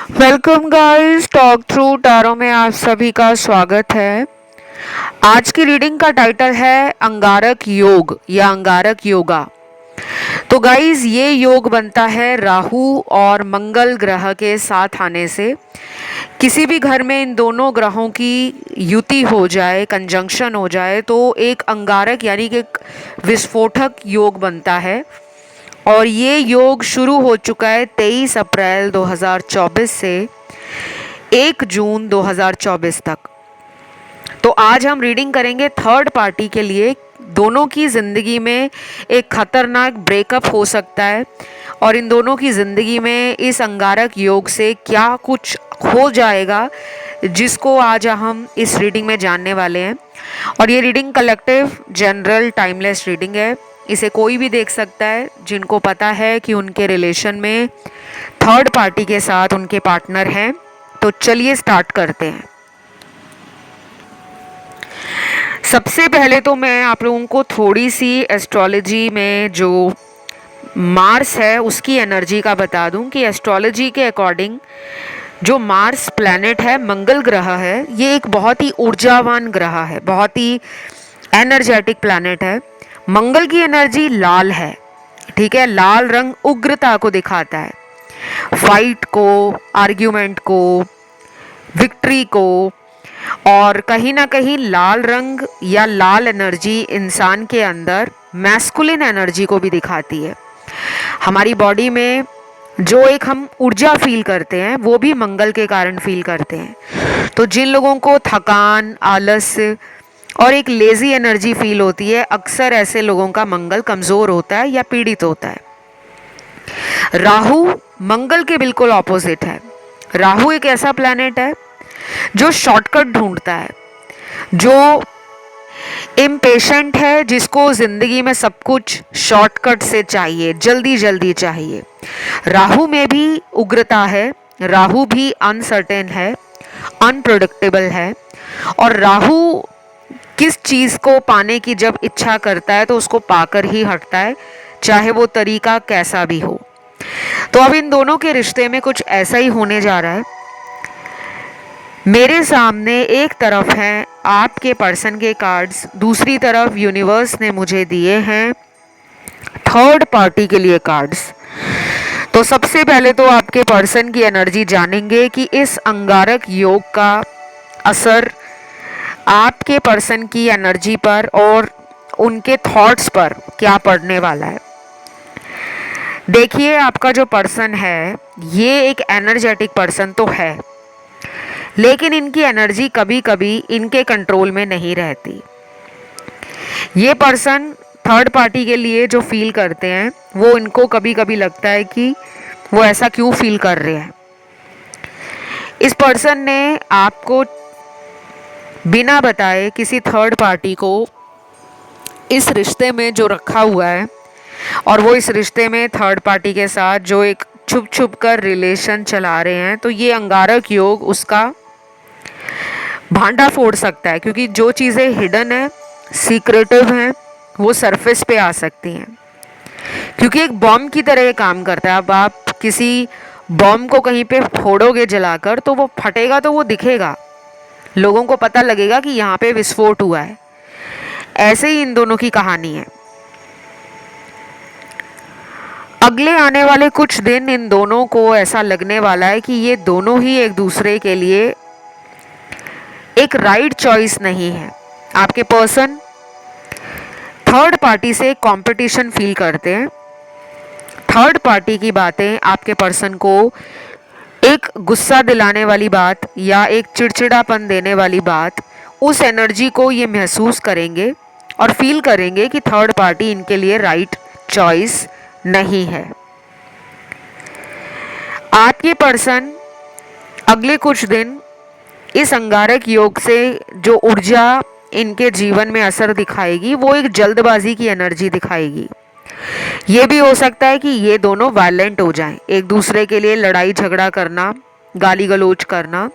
Welcome guys, talk through tarot में आप सभी का स्वागत है। आज की रीडिंग का टाइटल है अंगारक योग या अंगारक योगा। तो गाइस, ये योग बनता है राहु और मंगल ग्रह के साथ आने से। किसी भी घर में इन दोनों ग्रहों की युति हो जाए, कंजंक्शन हो जाए, तो एक अंगारक यानी कि एक विस्फोटक योग बनता है। और ये योग शुरू हो चुका है 23 अप्रैल 2024 से 1 जून 2024 तक। तो आज हम रीडिंग करेंगे थर्ड पार्टी के लिए। दोनों की ज़िंदगी में एक खतरनाक ब्रेकअप हो सकता है और इन दोनों की ज़िंदगी में इस अंगारक योग से क्या कुछ हो जाएगा, जिसको आज हम इस रीडिंग में जानने वाले हैं। और ये reading collective general timeless reading है। इसे कोई भी देख सकता है जिनको पता है कि उनके रिलेशन में थर्ड पार्टी के साथ उनके पार्टनर हैं। तो चलिए स्टार्ट करते हैं। सबसे पहले तो मैं आप लोगों को थोड़ी सी एस्ट्रोलॉजी में जो मार्स है उसकी एनर्जी का बता दूं कि एस्ट्रोलॉजी के अकॉर्डिंग जो मार्स प्लैनेट है, मंगल ग्रह है, ये एक बहुत ही ऊर्जावान ग्रह है, बहुत ही एनर्जेटिक प्लैनेट है। मंगल की एनर्जी लाल है, ठीक है। लाल रंग उग्रता को दिखाता है, फाइट को, आर्ग्यूमेंट को, विक्ट्री को। और कहीं ना कहीं लाल रंग या लाल एनर्जी इंसान के अंदर मैस्कुलिन एनर्जी को भी दिखाती है। हमारी बॉडी में जो एक हम ऊर्जा फील करते हैं वो भी मंगल के कारण फील करते हैं। तो जिन लोगों को थकान, आलस और एक लेजी एनर्जी फील होती है, अक्सर ऐसे लोगों का मंगल कमज़ोर होता है या पीड़ित होता है। राहु मंगल के बिल्कुल ऑपोजिट है। राहु एक ऐसा प्लैनेट है जो शॉर्टकट ढूंढता है, जो इम्पेशेंट है, जिसको जिंदगी में सब कुछ शॉर्टकट से चाहिए, जल्दी जल्दी चाहिए। राहु में भी उग्रता है, राहु भी अनसर्टेन है, अनप्रेडिक्टेबल है। और राहु किस चीज़ को पाने की जब इच्छा करता है तो उसको पाकर ही हटता है, चाहे वो तरीका कैसा भी हो। तो अब इन दोनों के रिश्ते में कुछ ऐसा ही होने जा रहा है। मेरे सामने एक तरफ हैं आपके पर्सन के कार्ड्स, दूसरी तरफ यूनिवर्स ने मुझे दिए हैं थर्ड पार्टी के लिए कार्ड्स। तो सबसे पहले तो आपके पर्सन की एनर्जी जानेंगे कि इस अंगारक योग का असर आपके पर्सन की एनर्जी पर और उनके थॉट्स पर क्या पड़ने वाला है। देखिए, आपका जो पर्सन है ये एक एनर्जेटिक पर्सन तो है, लेकिन इनकी एनर्जी कभी कभी इनके कंट्रोल में नहीं रहती। ये पर्सन थर्ड पार्टी के लिए जो फील करते हैं वो इनको कभी कभी लगता है कि वो ऐसा क्यों फील कर रहे हैं। इस पर्सन ने आपको बिना बताए किसी थर्ड पार्टी को इस रिश्ते में जो रखा हुआ है, और वो इस रिश्ते में थर्ड पार्टी के साथ जो एक छुप छुप कर रिलेशन चला रहे हैं, तो ये अंगारक योग उसका भांडा फोड़ सकता है। क्योंकि जो चीज़ें हिडन है, सीक्रेटिव हैं, वो सरफेस पे आ सकती हैं। क्योंकि एक बॉम्ब की तरह ये काम करता है। अब आप किसी बॉम्ब को कहीं पे फोड़ोगे जलाकर, तो वो फटेगा, तो वो दिखेगा, लोगों को पता लगेगा कि यहाँ पे विस्फोट हुआ है। ऐसे ही इन दोनों की कहानी है। अगले आने वाले कुछ दिन इन दोनों को ऐसा लगने वाला है कि ये दोनों ही एक दूसरे के लिए एक राइट चॉइस नहीं है। आपके पर्सन थर्ड पार्टी से कंपटीशन फील करते हैं। थर्ड पार्टी की बातें आपके पर्सन को एक गुस्सा दिलाने वाली बात या एक चिड़चिड़ापन देने वाली बात, उस एनर्जी को ये महसूस करेंगे और फील करेंगे कि थर्ड पार्टी इनके लिए राइट चॉइस नहीं है। आपके पर्सन अगले कुछ दिन इस अंगारक योग से जो ऊर्जा इनके जीवन में असर दिखाएगी, वो एक जल्दबाजी की एनर्जी दिखाएगी। ये भी हो सकता है कि ये दोनों वायलेंट हो जाएं, एक दूसरे के लिए लड़ाई झगड़ा करना, गाली गलौज करना,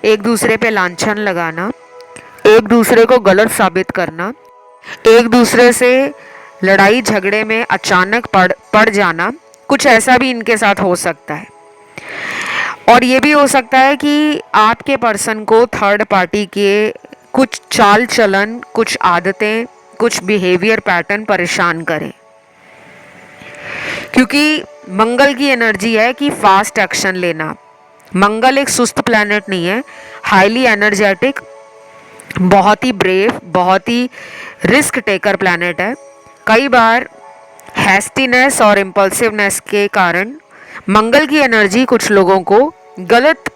एक दूसरे पे लांछन लगाना, एक दूसरे को गलत साबित करना, एक दूसरे से लड़ाई झगड़े में अचानक पड़ जाना, कुछ ऐसा भी इनके साथ हो सकता है। और ये भी हो सकता है कि आपके पर्सन को थर्ड पार्टी के कुछ चाल चलन, कुछ आदतें, कुछ बिहेवियर पैटर्न परेशान करें, क्योंकि मंगल की एनर्जी है कि फास्ट एक्शन लेना। मंगल एक सुस्त प्लैनेट नहीं है, हाईली एनर्जेटिक, बहुत ही ब्रेव, बहुत ही रिस्क टेकर प्लैनेट है। कई बार हैस्टीनेस और इम्पल्सिवनेस के कारण मंगल की एनर्जी कुछ लोगों को गलत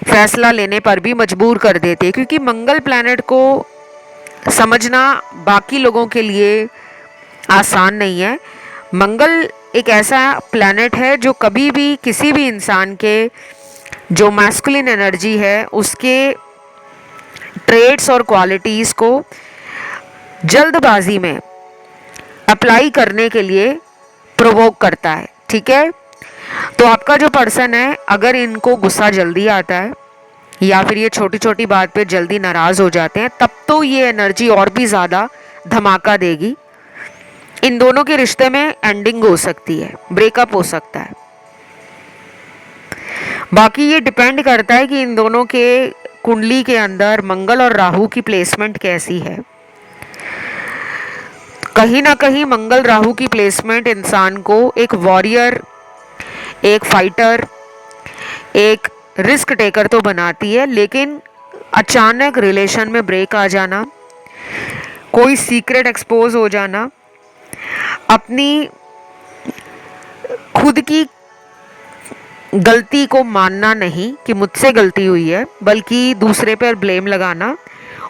फैसला लेने पर भी मजबूर कर देती है, क्योंकि मंगल प्लैनेट को समझना बाकी लोगों के लिए आसान नहीं है। मंगल एक ऐसा प्लैनेट है जो कभी भी किसी भी इंसान के जो मैस्कुलिन एनर्जी है उसके ट्रेड्स और क्वालिटीज़ को जल्दबाजी में अप्लाई करने के लिए प्रोवोक करता है। ठीक है, तो आपका जो पर्सन है, अगर इनको गुस्सा जल्दी आता है या फिर ये छोटी छोटी बात पे जल्दी नाराज़ हो जाते हैं, तब तो ये एनर्जी और भी ज़्यादा धमाका देगी। इन दोनों के रिश्ते में एंडिंग हो सकती है, ब्रेकअप हो सकता है। बाकी ये डिपेंड करता है कि इन दोनों के कुंडली के अंदर मंगल और राहु की प्लेसमेंट कैसी है। कहीं ना कहीं मंगल राहु की प्लेसमेंट इंसान को एक वॉरियर, एक फाइटर, एक रिस्क टेकर तो बनाती है, लेकिन अचानक रिलेशन में ब्रेक आ जाना, कोई सीक्रेट एक्सपोज हो जाना, अपनी खुद की गलती को मानना नहीं कि मुझसे गलती हुई है, बल्कि दूसरे पर ब्लेम लगाना।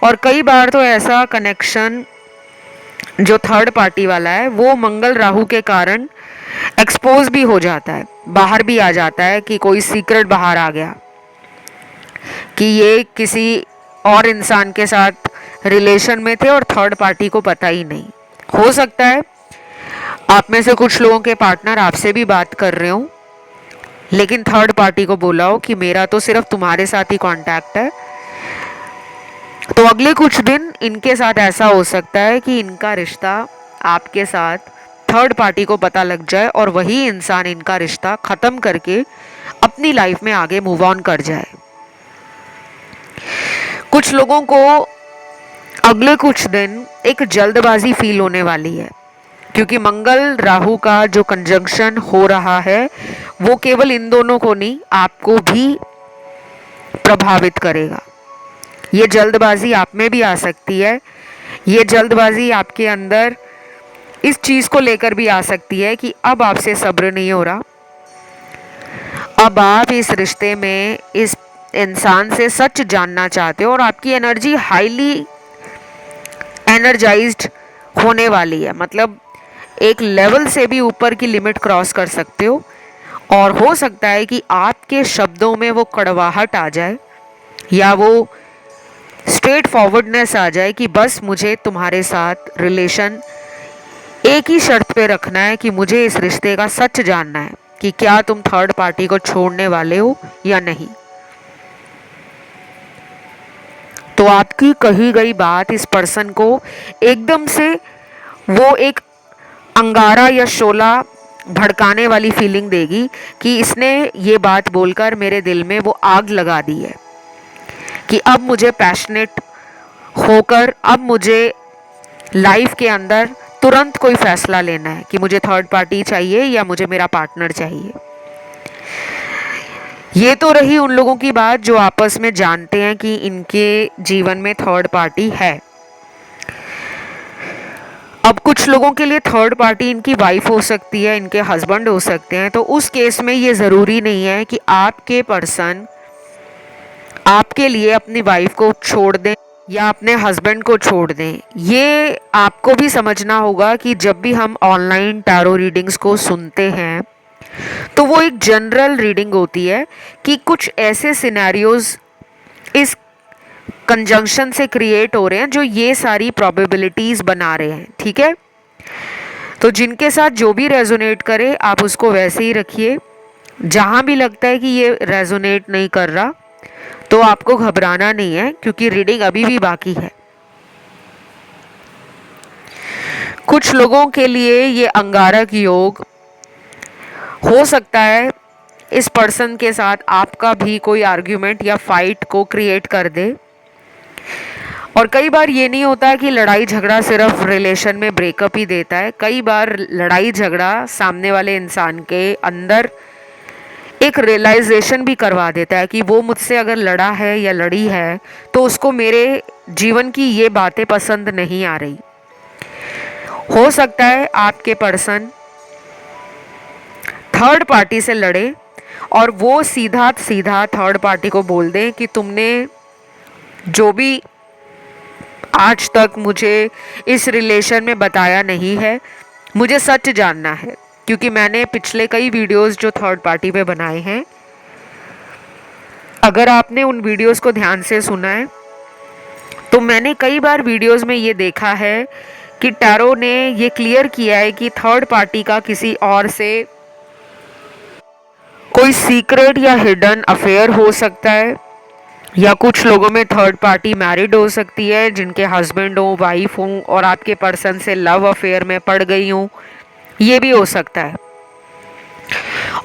और कई बार तो ऐसा कनेक्शन जो थर्ड पार्टी वाला है वो मंगल राहु के कारण एक्सपोज भी हो जाता है, बाहर भी आ जाता है कि कोई सीक्रेट बाहर आ गया कि ये किसी और इंसान के साथ रिलेशन में थे और थर्ड पार्टी को पता ही नहीं। हो सकता है आप में से कुछ लोगों के पार्टनर आपसे भी बात कर रहे हो, लेकिन थर्ड पार्टी को बोला हो कि मेरा तो सिर्फ तुम्हारे साथ ही कांटेक्ट है। तो अगले कुछ दिन इनके साथ ऐसा हो सकता है कि इनका रिश्ता आपके साथ थर्ड पार्टी को पता लग जाए और वही इंसान इनका रिश्ता ख़त्म करके अपनी लाइफ में आगे मूव ऑन कर जाए। कुछ लोगों को अगले कुछ दिन एक जल्दबाजी फील होने वाली है, क्योंकि मंगल राहु का जो कंजंक्शन हो रहा है वो केवल इन दोनों को नहीं, आपको भी प्रभावित करेगा। ये जल्दबाजी आप में भी आ सकती है। ये जल्दबाजी आपके अंदर इस चीज़ को लेकर भी आ सकती है कि अब आपसे सब्र नहीं हो रहा, अब आप इस रिश्ते में इस इंसान से सच जानना चाहते हो और आपकी एनर्जी हाईली एनर्जाइज्ड होने वाली है। मतलब एक लेवल से भी ऊपर की लिमिट क्रॉस कर सकते हो, और हो सकता है कि आपके शब्दों में वो कड़वाहट आ जाए या वो स्ट्रेट फॉरवर्डनेस आ जाए कि बस मुझे तुम्हारे साथ रिलेशन एक ही शर्त पे रखना है कि मुझे इस रिश्ते का सच जानना है कि क्या तुम थर्ड पार्टी को छोड़ने वाले हो या नहीं। तो आपकी कही गई बात इस पर्सन को एकदम से वो एक अंगारा या शोला भड़काने वाली फीलिंग देगी कि इसने ये बात बोलकर मेरे दिल में वो आग लगा दी है कि अब मुझे पैशनेट होकर, अब मुझे लाइफ के अंदर तुरंत कोई फैसला लेना है कि मुझे थर्ड पार्टी चाहिए या मुझे मेरा पार्टनर चाहिए। ये तो रही उन लोगों की बात जो आपस में जानते हैं कि इनके जीवन में थर्ड पार्टी है। अब कुछ लोगों के लिए थर्ड पार्टी इनकी वाइफ हो सकती है, इनके हस्बैंड हो सकते हैं। तो उस केस में ये ज़रूरी नहीं है कि आपके पर्सन आपके लिए अपनी वाइफ को छोड़ दें या अपने हस्बैंड को छोड़ दें। ये आपको भी समझना होगा कि जब भी हम ऑनलाइन टैरो रीडिंग्स को सुनते हैं तो वो एक जनरल रीडिंग होती है कि कुछ ऐसे सिनेरियोज इस कंजंक्शन से क्रिएट हो रहे हैं जो ये सारी प्रोबेबिलिटीज़ बना रहे हैं। ठीक है, तो जिनके साथ जो भी रेजोनेट करे आप उसको वैसे ही रखिए। जहाँ भी लगता है कि ये रेजोनेट नहीं कर रहा तो आपको घबराना नहीं है, क्योंकि रीडिंग अभी भी बाकी है। कुछ लोगों के लिए ये अंगारक योग हो सकता है इस पर्सन के साथ आपका भी कोई आर्ग्यूमेंट या फाइट को क्रिएट कर दे। और कई बार ये नहीं होता कि लड़ाई झगड़ा सिर्फ रिलेशन में ब्रेकअप ही देता है, कई बार लड़ाई झगड़ा सामने वाले इंसान के अंदर एक रियलाइजेशन भी करवा देता है कि वो मुझसे अगर लड़ा है या लड़ी है तो उसको मेरे जीवन की ये बातें पसंद नहीं आ रही। हो सकता है आपके पर्सन थर्ड पार्टी से लड़े और वो सीधा सीधा थर्ड पार्टी को बोल दे कि तुमने जो भी आज तक मुझे इस रिलेशन में बताया नहीं है, मुझे सच जानना है। क्योंकि मैंने पिछले कई वीडियोस जो थर्ड पार्टी पे बनाए हैं, अगर आपने उन वीडियोस को ध्यान से सुना है तो मैंने कई बार वीडियोस में ये देखा है कि टैरो ने ये क्लियर किया है कि थर्ड पार्टी का किसी और से कोई सीक्रेट या हिडन अफेयर हो सकता है, या कुछ लोगों में थर्ड पार्टी मैरिड हो सकती है जिनके हस्बैंड हो, वाइफ हो और आपके पर्सन से लव अफेयर में पड़ गई हो, ये भी हो सकता है।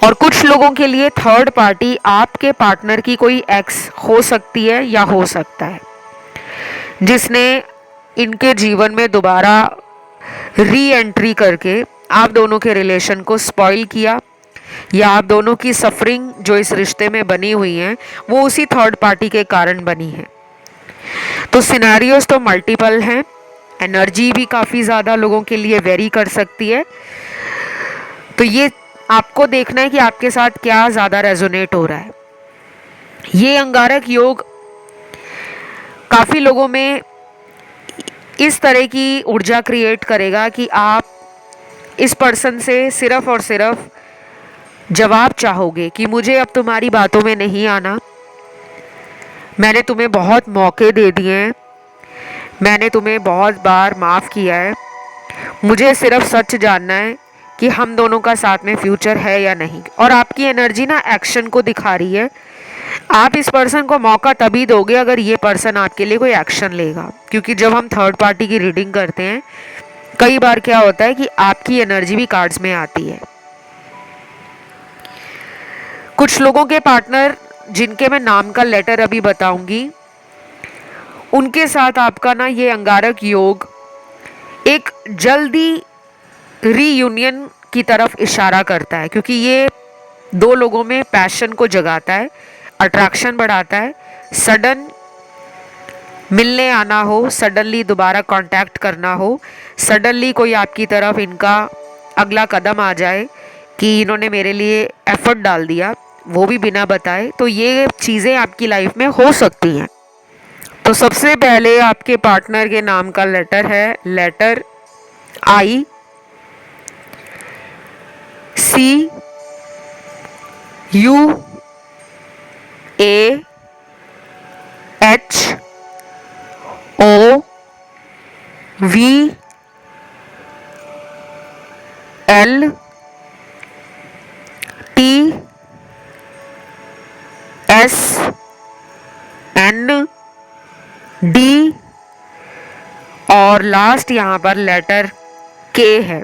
और कुछ लोगों के लिए थर्ड पार्टी आपके पार्टनर की कोई एक्स हो सकती है या हो सकता है, जिसने इनके जीवन में दोबारा री एंट्री करके आप दोनों के रिलेशन को स्पॉइल किया, या आप दोनों की सफरिंग जो इस रिश्ते में बनी हुई है वो उसी थर्ड पार्टी के कारण बनी है। तो सिनेरियोस तो मल्टीपल हैं, एनर्जी भी काफ़ी ज़्यादा लोगों के लिए वेरी कर सकती है। तो ये आपको देखना है कि आपके साथ क्या ज़्यादा रेजोनेट हो रहा है। ये अंगारक योग काफ़ी लोगों में इस तरह की ऊर्जा क्रिएट करेगा कि आप इस पर्सन से सिर्फ और सिर्फ जवाब चाहोगे कि मुझे अब तुम्हारी बातों में नहीं आना, मैंने तुम्हें बहुत मौके दे दिए हैं, मैंने तुम्हें बहुत बार माफ़ किया है, मुझे सिर्फ सच जानना है कि हम दोनों का साथ में फ्यूचर है या नहीं। और आपकी एनर्जी ना एक्शन को दिखा रही है। आप इस पर्सन को मौका तभी दोगे अगर ये पर्सन आपके लिए कोई एक्शन लेगा। क्योंकि जब हम थर्ड पार्टी की रीडिंग करते हैं कई बार क्या होता है कि आपकी एनर्जी भी कार्ड्स में आती है। कुछ लोगों के पार्टनर जिनके मैं नाम का लेटर अभी बताऊंगी, उनके साथ आपका ना ये अंगारक योग एक जल्दी रीयूनियन की तरफ इशारा करता है, क्योंकि ये दो लोगों में पैशन को जगाता है, अट्रैक्शन बढ़ाता है। सडन मिलने आना हो, सडनली दोबारा कांटेक्ट करना हो, सडनली कोई आपकी तरफ इनका अगला कदम आ जाए कि इन्होंने मेरे लिए एफर्ट डाल दिया, वो भी बिना बताए, तो ये चीज़ें आपकी लाइफ में हो सकती हैं। तो सबसे पहले आपके पार्टनर के नाम का लेटर है letter I, C, U, A, H, O, V, L, T, S, N, D और लास्ट यहाँ पर लेटर के है।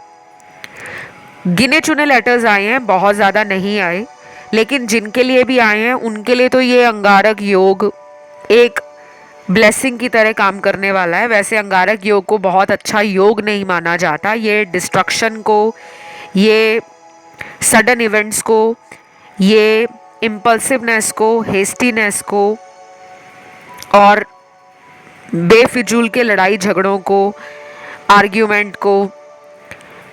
गिने चुने लेटर्स आए हैं, बहुत ज़्यादा नहीं आए, लेकिन जिनके लिए भी आए हैं उनके लिए तो ये अंगारक योग एक ब्लेसिंग की तरह काम करने वाला है। वैसे अंगारक योग को बहुत अच्छा योग नहीं माना जाता, ये डिस्ट्रक्शन को, ये सडन इवेंट्स को, ये इम्पल्सिवनेस को, हेस्टीनेस को और बेफिजूल के लड़ाई झगड़ों को, आर्ग्यूमेंट को,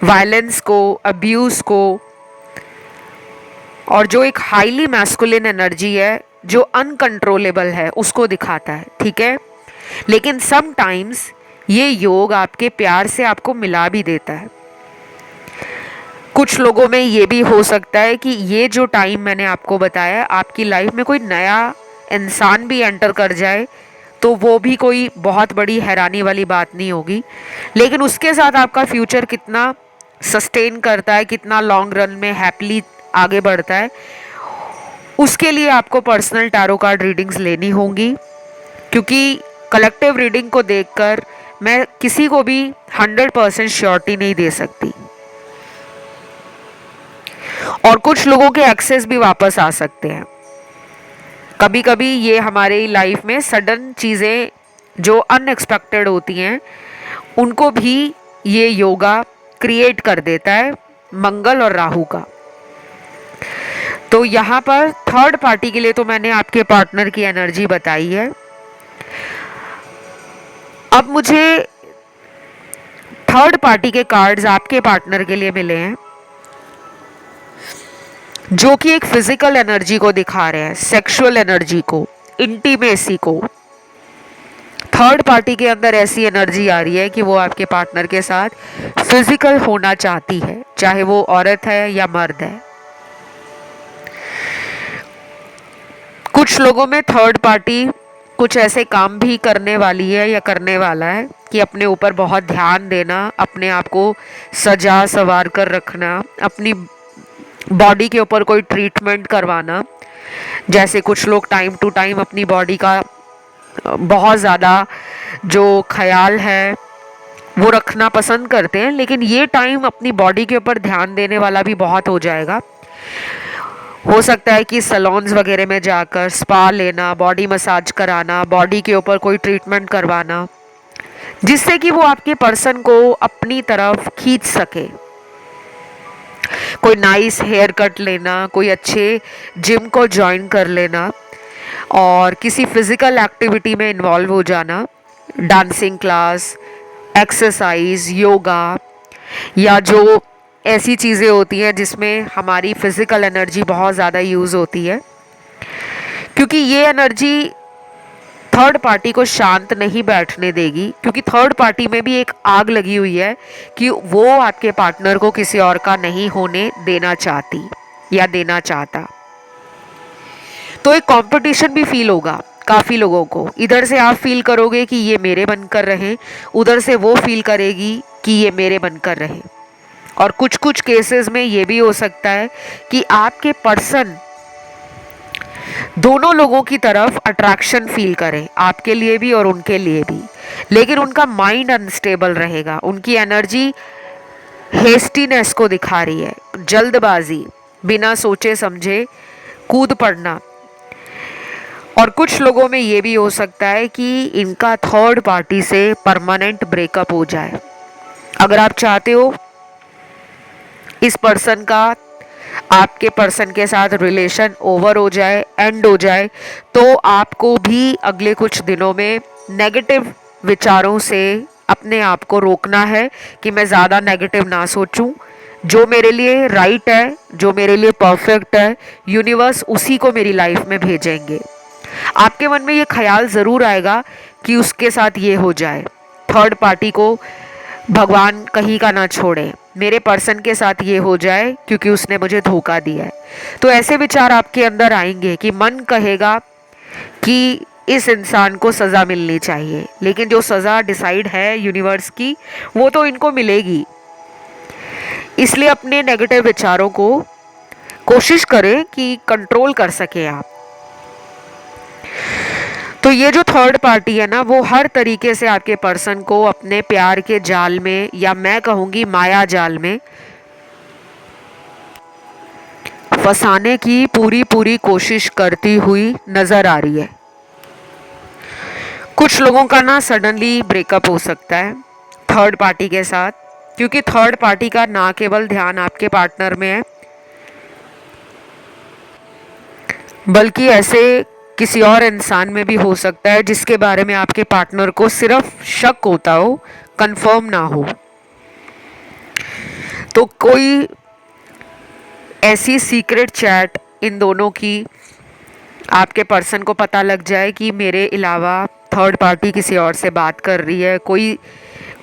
वायलेंस को, अब्यूज़ को और जो एक हाईली मैस्कुलिन एनर्जी है जो अनकंट्रोलेबल है उसको दिखाता है। ठीक है, लेकिन समटाइम्स ये योग आपके प्यार से आपको मिला भी देता है। कुछ लोगों में ये भी हो सकता है कि ये जो टाइम मैंने आपको बताया, आपकी लाइफ में कोई नया इंसान भी एंटर कर जाए तो वो भी कोई बहुत बड़ी हैरानी वाली बात नहीं होगी। लेकिन उसके साथ आपका फ्यूचर कितना सस्टेन करता है, कितना लॉन्ग रन में हैप्पीली आगे बढ़ता है, उसके लिए आपको पर्सनल टैरो कार्ड रीडिंग्स लेनी होंगी। क्योंकि कलेक्टिव रीडिंग को देखकर मैं किसी को भी 100% श्योरिटी नहीं दे सकती। और कुछ लोगों के एक्सेस भी वापस आ सकते हैं। कभी कभी ये हमारे लाइफ में सडन चीज़ें जो अनएक्सपेक्टेड होती हैं उनको भी ये योगा क्रिएट कर देता है, मंगल और राहु का। तो यहाँ पर थर्ड पार्टी के लिए तो मैंने आपके पार्टनर की एनर्जी बताई है। अब मुझे थर्ड पार्टी के कार्ड्स आपके पार्टनर के लिए मिले हैं जो कि एक फिजिकल एनर्जी को दिखा रहे हैं, सेक्सुअल एनर्जी को, इंटीमेसी को। थर्ड पार्टी के अंदर ऐसी एनर्जी आ रही है कि वो आपके पार्टनर के साथ फिजिकल होना चाहती है, चाहे वो औरत है या मर्द है। कुछ लोगों में थर्ड पार्टी कुछ ऐसे काम भी करने वाली है या करने वाला है कि अपने ऊपर बहुत ध्यान देना, अपने आप को सजा संवार कर रखना, अपनी बॉडी के ऊपर कोई ट्रीटमेंट करवाना। जैसे कुछ लोग टाइम टू टाइम अपनी बॉडी का बहुत ज़्यादा जो ख्याल है वो रखना पसंद करते हैं, लेकिन ये टाइम अपनी बॉडी के ऊपर ध्यान देने वाला भी बहुत हो जाएगा। हो सकता है कि सैलून्स वगैरह में जाकर स्पा लेना, बॉडी मसाज कराना, बॉडी के ऊपर कोई ट्रीटमेंट करवाना, जिससे कि वो आपके पर्सन को अपनी तरफ खींच सके। कोई नाइस हेयर कट लेना, कोई अच्छे जिम को ज्वाइन कर लेना और किसी फिजिकल एक्टिविटी में इन्वॉल्व हो जाना, डांसिंग क्लास, एक्सरसाइज, योगा, या जो ऐसी चीज़ें होती हैं जिसमें हमारी फिजिकल एनर्जी बहुत ज़्यादा यूज़ होती है, क्योंकि ये एनर्जी थर्ड पार्टी को शांत नहीं बैठने देगी। क्योंकि थर्ड पार्टी में भी एक आग लगी हुई है कि वो आपके पार्टनर को किसी और का नहीं होने देना चाहती या देना चाहता। तो एक कंपटीशन भी फील होगा काफ़ी लोगों को। इधर से आप फील करोगे कि ये मेरे बनकर रहे, उधर से वो फील करेगी कि ये मेरे बनकर रहे। और कुछ कुछ केसेस में ये भी हो सकता है कि आपके पर्सन दोनों लोगों की तरफ अट्रैक्शन फील करें, आपके लिए भी और उनके लिए भी, लेकिन उनका माइंड अनस्टेबल रहेगा। उनकी एनर्जी हेस्टीनेस को दिखा रही है, जल्दबाजी, बिना सोचे समझे कूद पड़ना। और कुछ लोगों में ये भी हो सकता है कि इनका थर्ड पार्टी से परमानेंट ब्रेकअप हो जाए। अगर आप चाहते हो इस पर्सन का आपके पर्सन के साथ रिलेशन ओवर हो जाए, एंड हो जाए, तो आपको भी अगले कुछ दिनों में नेगेटिव विचारों से अपने आप को रोकना है कि मैं ज़्यादा नेगेटिव ना सोचूं। जो मेरे लिए राइट है, जो मेरे लिए परफेक्ट है, यूनिवर्स उसी को मेरी लाइफ में भेजेंगे। आपके मन में ये ख्याल ज़रूर आएगा कि उसके साथ ये हो जाए, थर्ड पार्टी को भगवान कहीं का ना छोड़े, मेरे पर्सन के साथ ये हो जाए क्योंकि उसने मुझे धोखा दिया है। तो ऐसे विचार आपके अंदर आएंगे कि मन कहेगा कि इस इंसान को सज़ा मिलनी चाहिए, लेकिन जो सज़ा डिसाइड है यूनिवर्स की वो तो इनको मिलेगी। इसलिए अपने नेगेटिव विचारों को कोशिश करें कि कंट्रोल कर सके आप। तो ये जो थर्ड पार्टी है ना, वो हर तरीके से आपके पर्सन को अपने प्यार के जाल में, या मैं कहूँगी माया जाल में फंसाने की पूरी कोशिश करती हुई नज़र आ रही है। कुछ लोगों का ना सडनली ब्रेकअप हो सकता है थर्ड पार्टी के साथ, क्योंकि थर्ड पार्टी का ना केवल ध्यान आपके पार्टनर में है, बल्कि ऐसे किसी और इंसान में भी हो सकता है जिसके बारे में आपके पार्टनर को सिर्फ शक होता हो, कंफर्म ना हो। तो कोई ऐसी सीक्रेट चैट इन दोनों की आपके पर्सन को पता लग जाए कि मेरे अलावा थर्ड पार्टी किसी और से बात कर रही है, कोई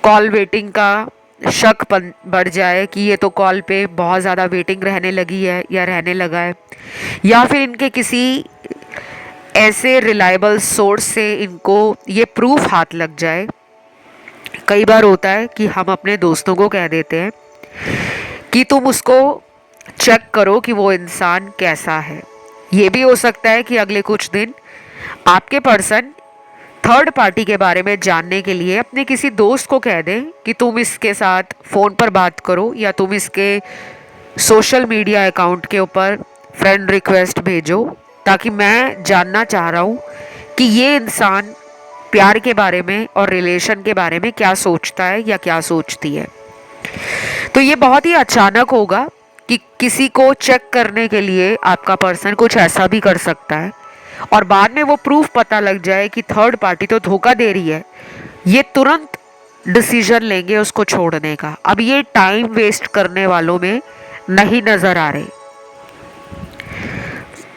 कॉल वेटिंग का शक बढ़ जाए कि ये तो कॉल पे बहुत ज़्यादा वेटिंग रहने लगी है या रहने लगा है, या फिर इनके किसी ऐसे रिलायबल सोर्स से इनको ये प्रूफ हाथ लग जाए। कई बार होता है कि हम अपने दोस्तों को कह देते हैं कि तुम उसको चेक करो कि वो इंसान कैसा है। ये भी हो सकता है कि अगले कुछ दिन आपके पर्सन थर्ड पार्टी के बारे में जानने के लिए अपने किसी दोस्त को कह दें कि तुम इसके साथ फ़ोन पर बात करो, या तुम इसके सोशल मीडिया अकाउंट के ऊपर फ्रेंड रिक्वेस्ट भेजो, ताकि मैं जानना चाह रहा हूँ कि ये इंसान प्यार के बारे में और रिलेशन के बारे में क्या सोचता है या क्या सोचती है। तो ये बहुत ही अचानक होगा कि किसी को चेक करने के लिए आपका पर्सन कुछ ऐसा भी कर सकता है, और बाद में वो प्रूफ पता लग जाए कि थर्ड पार्टी तो धोखा दे रही है, ये तुरंत डिसीजन लेंगे उसको छोड़ने का। अब ये टाइम वेस्ट करने वालों में नहीं नजर आ रहे।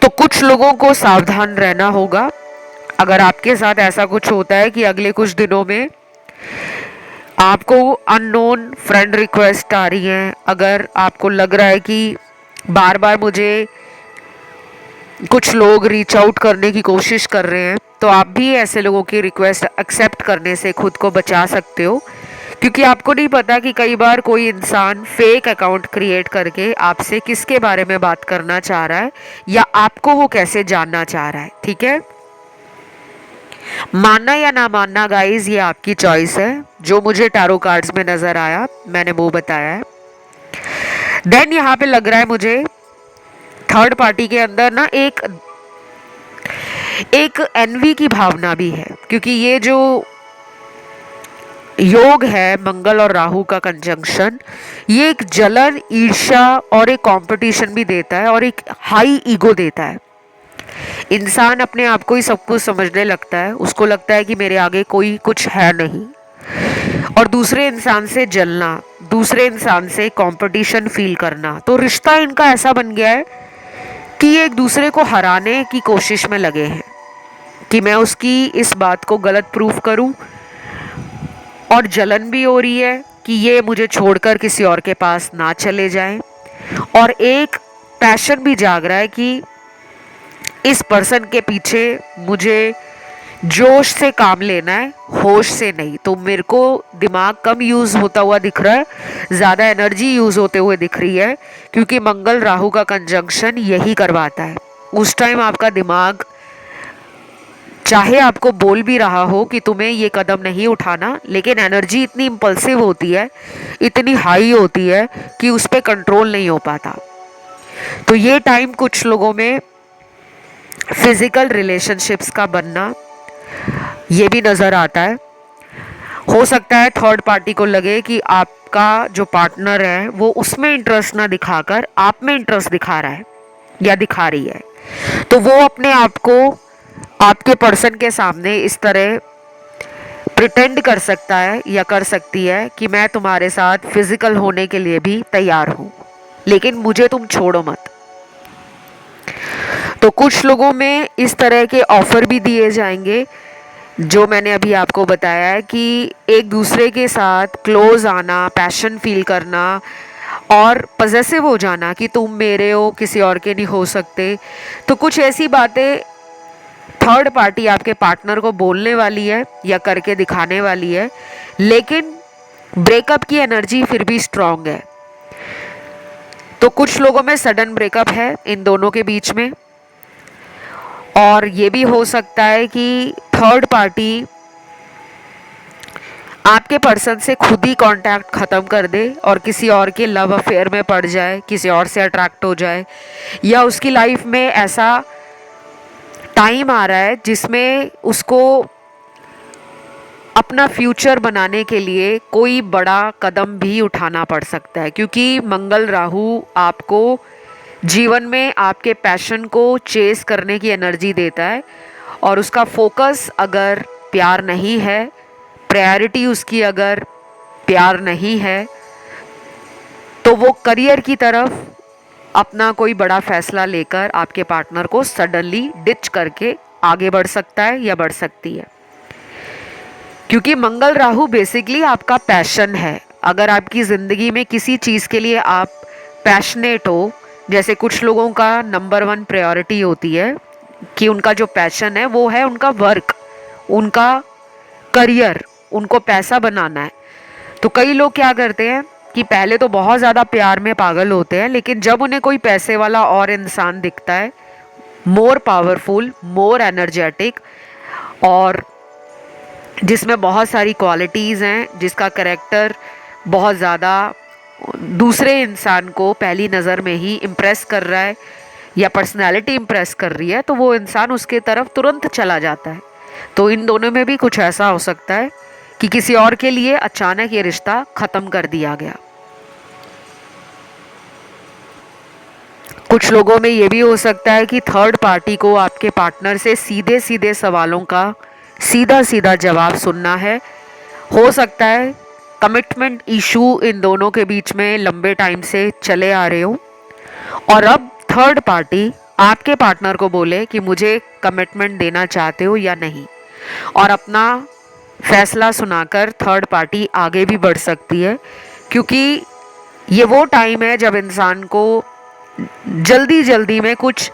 तो कुछ लोगों को सावधान रहना होगा। अगर आपके साथ ऐसा कुछ होता है कि अगले कुछ दिनों में आपको अननोन फ्रेंड रिक्वेस्ट आ रही है, अगर आपको लग रहा है कि बार बार मुझे कुछ लोग रीच आउट करने की कोशिश कर रहे हैं, तो आप भी ऐसे लोगों की रिक्वेस्ट एक्सेप्ट करने से खुद को बचा सकते हो। क्योंकि आपको नहीं पता कि कई बार कोई इंसान फेक अकाउंट क्रिएट करके आपसे किसके बारे में बात करना चाह रहा है या आपको वो कैसे जानना चाह रहा है। ठीक है, मानना या ना मानना गाइस, ये आपकी चॉइस है। जो मुझे टैरो कार्ड्स में नजर आया मैंने वो बताया है। देन यहाँ पे लग रहा है मुझे थर्ड पार्टी के अंदर ना एक एनवी की भावना भी है, क्योंकि ये जो योग है मंगल और राहु का कंजंक्शन, ये एक जलन, ईर्ष्या और एक कंपटीशन भी देता है और एक हाई ईगो देता है। इंसान अपने आप को ही सब कुछ समझने लगता है, उसको लगता है कि मेरे आगे कोई कुछ है नहीं, और दूसरे इंसान से जलना, दूसरे इंसान से कंपटीशन फील करना। तो रिश्ता इनका ऐसा बन गया है कि ये एक दूसरे को हराने की कोशिश में लगे हैं कि मैं उसकी इस बात को गलत प्रूफ करूं, और जलन भी हो रही है कि ये मुझे छोड़कर किसी और के पास ना चले जाएं, और एक पैशन भी जाग रहा है कि इस पर्सन के पीछे मुझे जोश से काम लेना है, होश से नहीं। तो मेरे को दिमाग कम यूज़ होता हुआ दिख रहा है, ज़्यादा एनर्जी यूज़ होते हुए दिख रही है, क्योंकि मंगल राहु का कंजंक्शन यही करवाता है। उस टाइम आपका दिमाग चाहे आपको बोल भी रहा हो कि तुम्हें ये कदम नहीं उठाना, लेकिन एनर्जी इतनी इम्पल्सिव होती है, इतनी हाई होती है कि उस पर कंट्रोल नहीं हो पाता। तो ये टाइम कुछ लोगों में फिजिकल रिलेशनशिप्स का बनना ये भी नज़र आता है। हो सकता है थर्ड पार्टी को लगे कि आपका जो पार्टनर है वो उसमें इंटरेस्ट ना दिखाकर आप में इंटरेस्ट दिखा रहा है या दिखा रही है, तो वो अपने आप को आपके पर्सन के सामने इस तरह प्रिटेंड कर सकता है या कर सकती है कि मैं तुम्हारे साथ फिजिकल होने के लिए भी तैयार हूँ, लेकिन मुझे तुम छोड़ो मत। तो कुछ लोगों में इस तरह के ऑफर भी दिए जाएंगे, जो मैंने अभी आपको बताया है कि एक दूसरे के साथ क्लोज आना, पैशन फील करना और पजेसिव हो जाना कि तुम मेरे हो, किसी और के नहीं हो सकते। तो कुछ ऐसी बातें थर्ड पार्टी आपके पार्टनर को बोलने वाली है या करके दिखाने वाली है, लेकिन ब्रेकअप की एनर्जी फिर भी स्ट्रांग है। तो कुछ लोगों में सडन ब्रेकअप है इन दोनों के बीच में, और ये भी हो सकता है कि थर्ड पार्टी आपके पर्सन से खुद ही कांटेक्ट ख़त्म कर दे और किसी और के लव अफेयर में पड़ जाए, किसी और से अट्रैक्ट हो जाए, या उसकी लाइफ में ऐसा टाइम आ रहा है जिसमें उसको अपना फ्यूचर बनाने के लिए कोई बड़ा कदम भी उठाना पड़ सकता है, क्योंकि मंगल राहु आपको जीवन में आपके पैशन को चेस करने की एनर्जी देता है, और उसका फोकस अगर प्यार नहीं है, प्रायोरिटी उसकी अगर प्यार नहीं है, तो वो करियर की तरफ अपना कोई बड़ा फैसला लेकर आपके पार्टनर को सडनली डिच करके आगे बढ़ सकता है या बढ़ सकती है। क्योंकि मंगल राहु बेसिकली आपका पैशन है। अगर आपकी ज़िंदगी में किसी चीज़ के लिए आप पैशनेट हो, जैसे कुछ लोगों का नंबर 1 प्रायोरिटी होती है कि उनका जो पैशन है वो है उनका वर्क, उनका करियर, उनको पैसा बनाना है। तो कई लोग क्या करते हैं कि पहले तो बहुत ज़्यादा प्यार में पागल होते हैं, लेकिन जब उन्हें कोई पैसे वाला और इंसान दिखता है, मोर पावरफुल, मोर एनर्जेटिक, और जिसमें बहुत सारी क्वालिटीज़ हैं, जिसका करेक्टर बहुत ज़्यादा दूसरे इंसान को पहली नज़र में ही इम्प्रेस कर रहा है या पर्सनैलिटी इम्प्रेस कर रही है, तो वो इंसान उसके तरफ तुरंत चला जाता है। तो इन दोनों में भी कुछ ऐसा हो सकता है कि किसी और के लिए अचानक ये रिश्ता ख़त्म कर दिया गया। कुछ लोगों में ये भी हो सकता है कि थर्ड पार्टी को आपके पार्टनर से सीधे सीधे सवालों का सीधा सीधा जवाब सुनना है। हो सकता है कमिटमेंट इशू इन दोनों के बीच में लंबे टाइम से चले आ रहे हो और अब थर्ड पार्टी आपके पार्टनर को बोले कि मुझे कमिटमेंट देना चाहते हो या नहीं, और अपना फैसला सुनाकर थर्ड पार्टी आगे भी बढ़ सकती है, क्योंकि ये वो टाइम है जब इंसान को जल्दी जल्दी में कुछ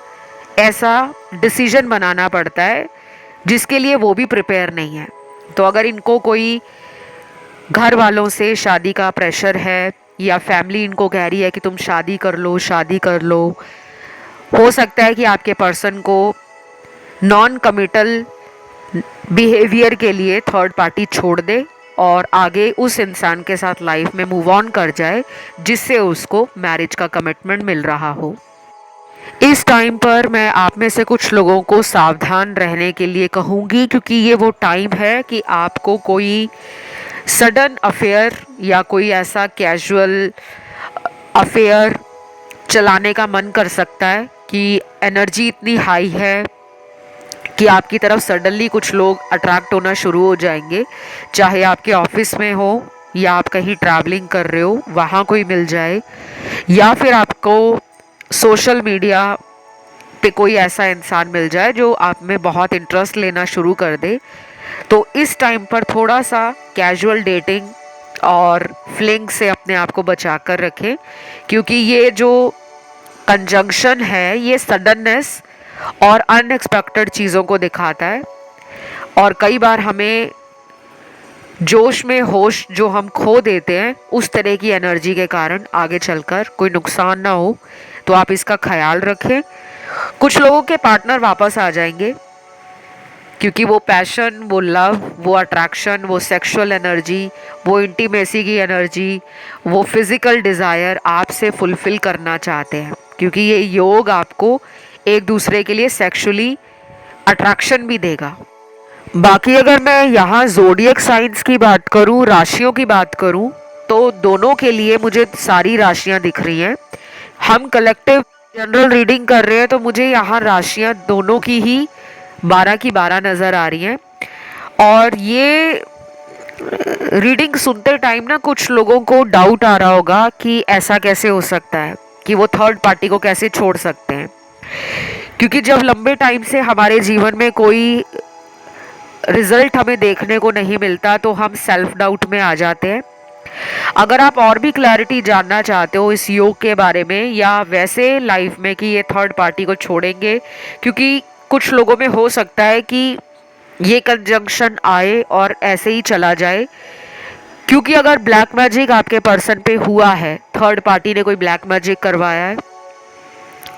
ऐसा डिसीजन बनाना पड़ता है जिसके लिए वो भी प्रिपेयर नहीं है। तो अगर इनको कोई घर वालों से शादी का प्रेशर है या फैमिली इनको कह रही है कि तुम शादी कर लो, शादी कर लो, हो सकता है कि आपके पर्सन को नॉन कमिटल बिहेवियर के लिए थर्ड पार्टी छोड़ दे और आगे उस इंसान के साथ लाइफ में मूव ऑन कर जाए जिससे उसको मैरिज का कमिटमेंट मिल रहा हो। इस टाइम पर मैं आप में से कुछ लोगों को सावधान रहने के लिए कहूँगी, क्योंकि ये वो टाइम है कि आपको कोई सडन अफेयर या कोई ऐसा कैजुअल अफेयर चलाने का मन कर सकता है कि एनर्जी इतनी हाई है कि आपकी तरफ सडनली कुछ लोग अट्रैक्ट होना शुरू हो जाएंगे, चाहे आपके ऑफिस में हो या आप कहीं ट्रैवलिंग कर रहे हो वहाँ कोई मिल जाए, या फिर आपको सोशल मीडिया पे कोई ऐसा इंसान मिल जाए जो आप में बहुत इंटरेस्ट लेना शुरू कर दे। तो इस टाइम पर थोड़ा सा कैजुअल डेटिंग और फ्लिंग से अपने आप को बचा कर रखें, क्योंकि ये जो कंजंक्शन है ये सडननेस और अनएक्सपेक्टेड चीज़ों को दिखाता है, और कई बार हमें जोश में होश जो हम खो देते हैं उस तरह की एनर्जी के कारण आगे चलकर कोई नुकसान ना हो, तो आप इसका ख्याल रखें। कुछ लोगों के पार्टनर वापस आ जाएंगे क्योंकि वो पैशन, वो लव, वो अट्रैक्शन, वो सेक्सुअल एनर्जी, वो इंटीमेसी की एनर्जी, वो फिज़िकल डिज़ायर आपसे फुलफ़िल करना चाहते हैं, क्योंकि ये योग आपको एक दूसरे के लिए सेक्सुअली अट्रैक्शन भी देगा। बाकी अगर मैं यहाँ ज़ोडिएक साइंस की बात करूँ, राशियों की बात करूँ, तो दोनों के लिए मुझे सारी राशियाँ दिख रही हैं। हम कलेक्टिव जनरल रीडिंग कर रहे हैं तो मुझे यहाँ राशियाँ दोनों की ही 12 की 12 नज़र आ रही हैं। और ये रीडिंग सुनते टाइम ना कुछ लोगों को डाउट आ रहा होगा कि ऐसा कैसे हो सकता है, कि वो थर्ड पार्टी को कैसे छोड़ सकते हैं, क्योंकि जब लंबे टाइम से हमारे जीवन में कोई रिजल्ट हमें देखने को नहीं मिलता तो हम सेल्फ डाउट में आ जाते हैं। अगर आप और भी क्लैरिटी जानना चाहते हो इस योग के बारे में या वैसे लाइफ में कि ये थर्ड पार्टी को छोड़ेंगे, क्योंकि कुछ लोगों में हो सकता है कि ये कंजंक्शन आए और ऐसे ही चला जाए, क्योंकि अगर ब्लैक मैजिक आपके पर्सन पे हुआ है, थर्ड पार्टी ने कोई ब्लैक मैजिक करवाया है,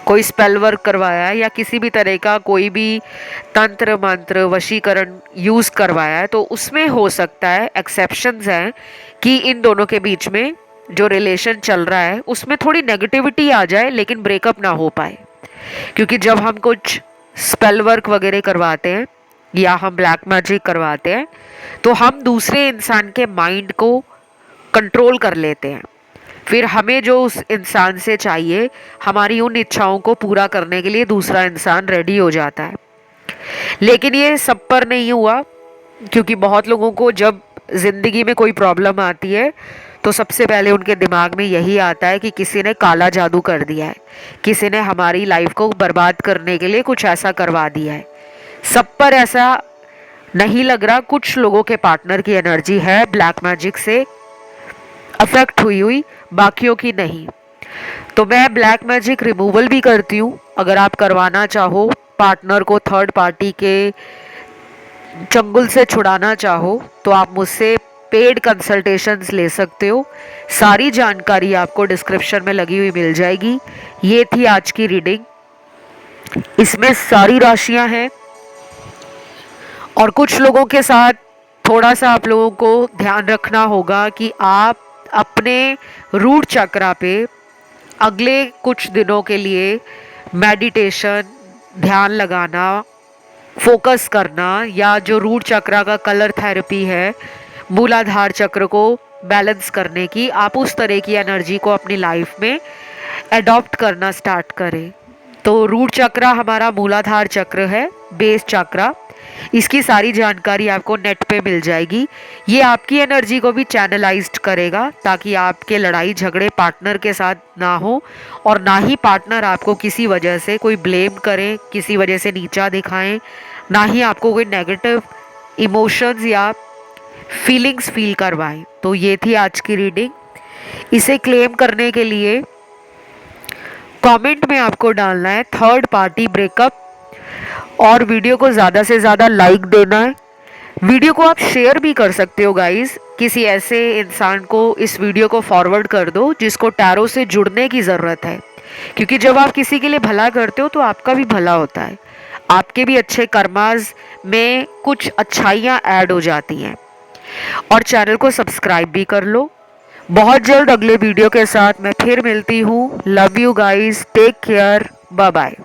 कोई स्पेल वर्क करवाया है या किसी भी तरह का कोई भी तंत्र मंत्र वशीकरण यूज़ करवाया है, तो उसमें हो सकता है, एक्सेप्शंस हैं, कि इन दोनों के बीच में जो रिलेशन चल रहा है उसमें थोड़ी नेगेटिविटी आ जाए लेकिन ब्रेकअप ना हो पाए। क्योंकि जब हम कुछ स्पेल वर्क वगैरह करवाते हैं या हम ब्लैक मैजिक करवाते हैं तो हम दूसरे इंसान के माइंड को कंट्रोल कर लेते हैं। फिर हमें जो उस इंसान से चाहिए, हमारी उन इच्छाओं को पूरा करने के लिए दूसरा इंसान रेडी हो जाता है। लेकिन ये सब पर नहीं हुआ, क्योंकि बहुत लोगों को जब ज़िंदगी में कोई प्रॉब्लम आती है तो सबसे पहले उनके दिमाग में यही आता है कि किसी ने काला जादू कर दिया है, किसी ने हमारी लाइफ को बर्बाद करने के लिए कुछ ऐसा करवा दिया है। सब पर ऐसा नहीं लग रहा, कुछ लोगों के पार्टनर की एनर्जी है ब्लैक मैजिक से अफेक्ट हुई, बाकियों की नहीं। तो मैं ब्लैक मैजिक रिमूवल भी करती हूँ। अगर आप करवाना चाहो, पार्टनर को थर्ड पार्टी के चंगुल से छुड़ाना चाहो, तो आप मुझसे पेड कंसल्टेशंस ले सकते हो। सारी जानकारी आपको डिस्क्रिप्शन में लगी हुई मिल जाएगी। ये थी आज की रीडिंग, इसमें सारी राशियां हैं और कुछ लोगों के साथ थोड़ा सा आप लोगों को ध्यान रखना होगा कि आप अपने रूट चक्रा पे अगले कुछ दिनों के लिए मेडिटेशन, ध्यान लगाना, फोकस करना, या जो रूट चक्रा का कलर थेरेपी है मूलाधार चक्र को बैलेंस करने की, आप उस तरह की एनर्जी को अपनी लाइफ में अडॉप्ट करना स्टार्ट करें। तो रूट चक्रा हमारा मूलाधार चक्र है, बेस चक्रा। इसकी सारी जानकारी आपको नेट पे मिल जाएगी। ये आपकी एनर्जी को भी चैनलाइज्ड करेगा ताकि आपके लड़ाई झगड़े पार्टनर के साथ ना हो, और ना ही पार्टनर आपको किसी वजह से कोई ब्लेम करें, किसी वजह से नीचा दिखाएं, ना ही आपको कोई नेगेटिव इमोशंस या फीलिंग्स फील करवाएं। तो ये थी आज की रीडिंग। इसे क्लेम करने के लिए कमेंट में आपको डालना है थर्ड पार्टी ब्रेकअप, और वीडियो को ज़्यादा से ज़्यादा लाइक देना है। वीडियो को आप शेयर भी कर सकते हो गाइस, किसी ऐसे इंसान को इस वीडियो को फॉरवर्ड कर दो जिसको टैरो से जुड़ने की ज़रूरत है, क्योंकि जब आप किसी के लिए भला करते हो तो आपका भी भला होता है, आपके भी अच्छे कर्मास में कुछ अच्छाइयाँ ऐड हो जाती हैं। और चैनल को सब्सक्राइब भी कर लो। बहुत जल्द अगले वीडियो के साथ मैं फिर मिलती हूँ। Love you guys, take care, bye bye.